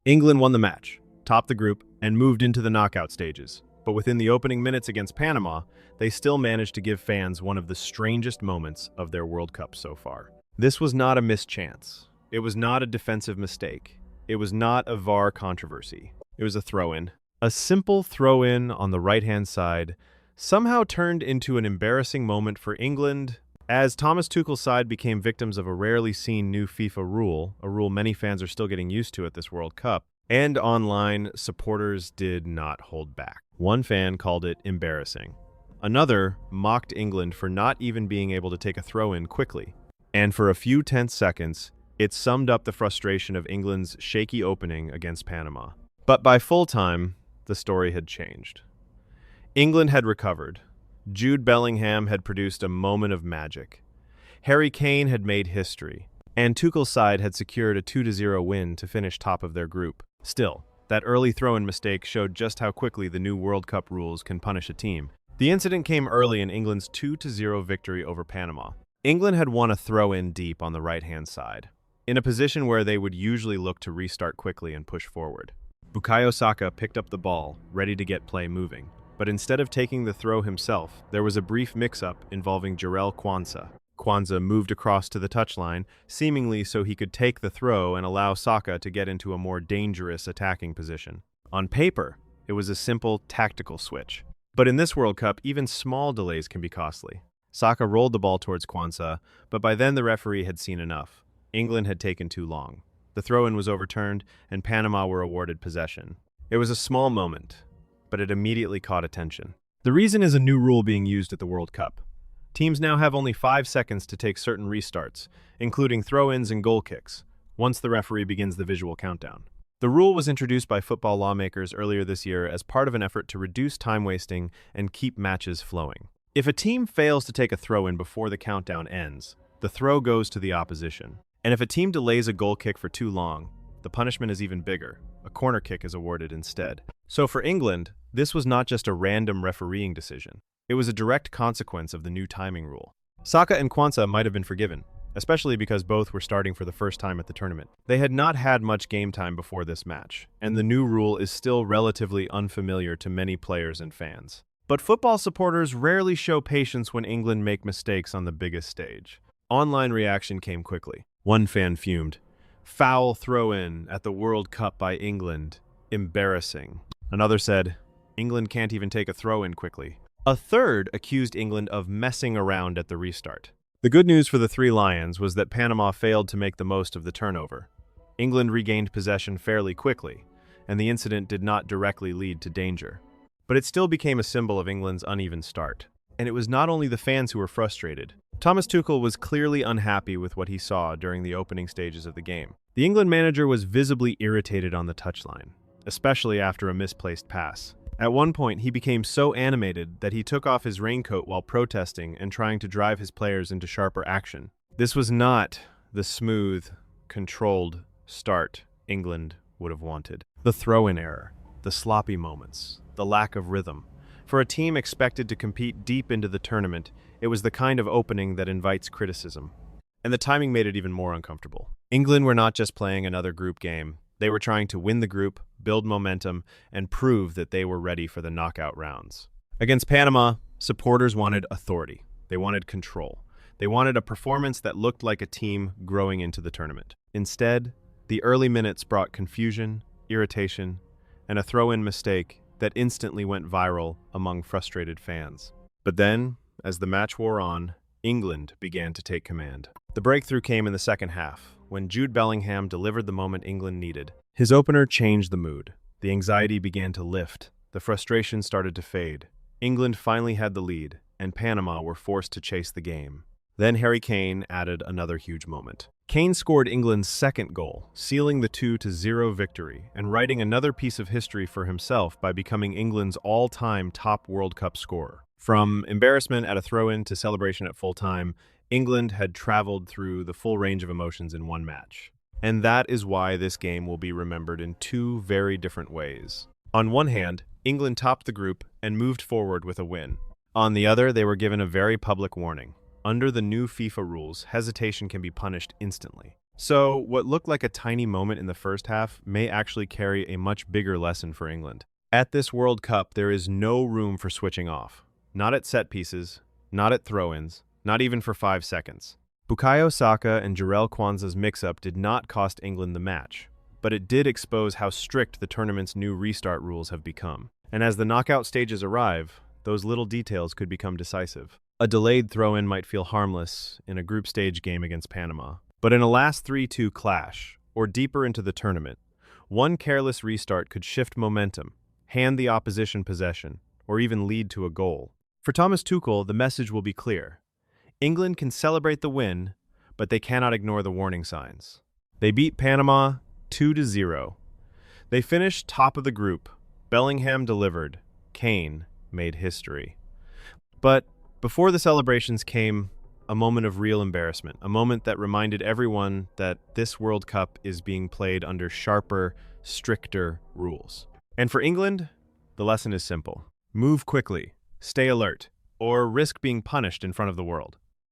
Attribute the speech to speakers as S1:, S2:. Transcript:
S1: England won the match, topped the group, and moved into the knockout stages. But within the opening minutes against Panama, they still managed to give fans one of the strangest moments of their World Cup so far. This was not a missed chance. It was not a defensive mistake. It was not a VAR controversy. It was a throw-in. A simple throw-in on the right-hand side somehow turned into an embarrassing moment for England as Thomas Tuchel's side became victims of a rarely seen new FIFA rule, a rule many fans are still getting used to at this World Cup, and online supporters did not hold back. One fan called it embarrassing. Another mocked England for not even being able to take a throw-in quickly. And for a few tense seconds, it summed up the frustration of England's shaky opening against Panama. But by full time, the story had changed. England had recovered. Jude Bellingham had produced a moment of magic. Harry Kane had made history. And Tuchel's side had secured a 2-0 win to finish top of their group. Still, that early throw-in mistake showed just how quickly the new World Cup rules can punish a team. The incident came early in England's 2-0 victory over Panama. England had won a throw-in deep on the right-hand side, in a position where they would usually look to restart quickly and push forward. Bukayo Saka picked up the ball, ready to get play moving. But instead of taking the throw himself, there was a brief mix-up involving Jarrell Quansah. Quansah moved across to the touchline, seemingly so he could take the throw and allow Saka to get into a more dangerous attacking position. On paper, it was a simple tactical switch. But in this World Cup, even small delays can be costly. Saka rolled the ball towards Quansah, but by then the referee had seen enough. England had taken too long. The throw-in was overturned, and Panama were awarded possession. It was a small moment, but it immediately caught attention. The reason is a new rule being used at the World Cup. Teams now have only 5 seconds to take certain restarts, including throw-ins and goal kicks, once the referee begins the visual countdown. The rule was introduced by football lawmakers earlier this year as part of an effort to reduce time wasting and keep matches flowing. If a team fails to take a throw-in before the countdown ends, the throw goes to the opposition. And if a team delays a goal kick for too long, the punishment is even bigger. A corner kick is awarded instead. So for England, this was not just a random refereeing decision. It was a direct consequence of the new timing rule. Saka and Quansah might have been forgiven, especially because both were starting for the first time at the tournament. They had not had much game time before this match, and the new rule is still relatively unfamiliar to many players and fans. But football supporters rarely show patience when England make mistakes on the biggest stage. Online reaction came quickly. One fan fumed, "Foul throw-in at the World Cup by England. Embarrassing." Another said, "England can't even take a throw-in quickly." A third accused England of messing around at the restart. The good news for the Three Lions was that Panama failed to make the most of the turnover. England regained possession fairly quickly, and the incident did not directly lead to danger. But it still became a symbol of England's uneven start. And it was not only the fans who were frustrated. Thomas Tuchel was clearly unhappy with what he saw during the opening stages of the game. The England manager was visibly irritated on the touchline, especially after a misplaced pass. At one point, he became so animated that he took off his raincoat while protesting and trying to drive his players into sharper action. This was not the smooth, controlled start England would have wanted. The throw-in error, the sloppy moments, the lack of rhythm. For a team expected to compete deep into the tournament, it was the kind of opening that invites criticism. And the timing made it even more uncomfortable. England were not just playing another group game. They were trying to win the group, build momentum, and prove that they were ready for the knockout rounds. Against Panama, supporters wanted authority. They wanted control. They wanted a performance that looked like a team growing into the tournament. Instead, the early minutes brought confusion, irritation, and a throw-in mistake that instantly went viral among frustrated fans. But then, as the match wore on, England began to take command. The breakthrough came in the second half, when Jude Bellingham delivered the moment England needed. His opener changed the mood. The anxiety began to lift. The frustration started to fade. England finally had the lead, and Panama were forced to chase the game. Then Harry Kane added another huge moment. Kane scored England's second goal, sealing the 2-0 victory, and writing another piece of history for himself by becoming England's all-time top World Cup scorer. From embarrassment at a throw-in to celebration at full time, England had traveled through the full range of emotions in one match. And that is why this game will be remembered in two very different ways. On one hand, England topped the group and moved forward with a win. On the other, they were given a very public warning. Under the new FIFA rules, hesitation can be punished instantly. So, what looked like a tiny moment in the first half may actually carry a much bigger lesson for England. At this World Cup, there is no room for switching off. Not at set pieces, not at throw-ins, not even for 5 seconds. Bukayo Saka and Jarrell Quansah's mix-up did not cost England the match, but it did expose how strict the tournament's new restart rules have become. And as the knockout stages arrive, those little details could become decisive. A delayed throw-in might feel harmless in a group stage game against Panama, but in a last 3-2 clash, or deeper into the tournament, one careless restart could shift momentum, hand the opposition possession, or even lead to a goal. For Thomas Tuchel, the message will be clear. England can celebrate the win, but they cannot ignore the warning signs. They beat Panama 2-0. They finished top of the group. Bellingham delivered. Kane made history. But before the celebrations came a moment of real embarrassment, a moment that reminded everyone that this World Cup is being played under sharper, stricter rules. And for England, the lesson is simple. Move quickly, stay alert, or risk being punished in front of the world.